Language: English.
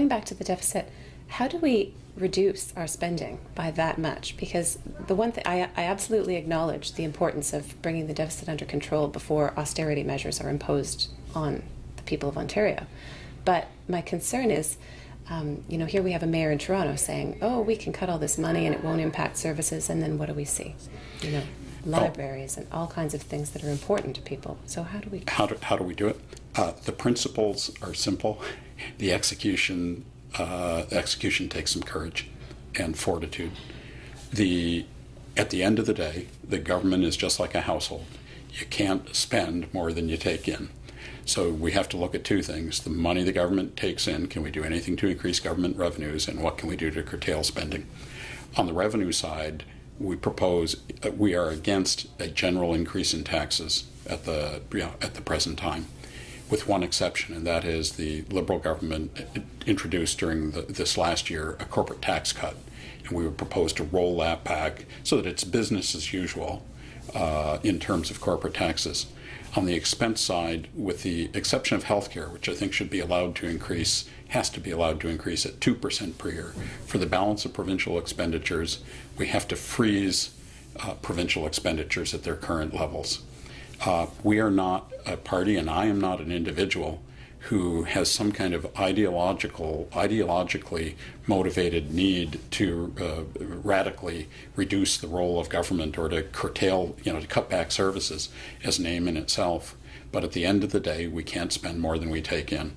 going back to the deficit, how do we reduce our spending by that much? Because the one thing I absolutely acknowledge the importance of bringing the deficit under control before austerity measures are imposed on the people of Ontario. But my concern is, here we have a mayor in Toronto saying, "Oh, we can cut all this money and it won't impact services," and then what do we see? Libraries and all kinds of things that are important to people. So how do we do it? The principles are simple. The execution takes some courage and fortitude. At the end of the day, the government is just like a household. You can't spend more than you take in. So we have to look at two things. The money the government takes in, can we do anything to increase government revenues, and what can we do to curtail spending? On the revenue side, we are against a general increase in taxes at the present time, with one exception, and that is the Liberal government introduced during this last year a corporate tax cut, and we would propose to roll that back so that it's business as usual in terms of corporate taxes. On the expense side, with the exception of healthcare, which I think should be allowed to increase, has to be allowed to increase at 2% per year. For the balance of provincial expenditures, we have to freeze provincial expenditures at their current levels. We are not a party, and I am not an individual who has some kind of ideologically motivated need to radically reduce the role of government or to curtail, to cut back services as an aim in itself. But at the end of the day, we can't spend more than we take in.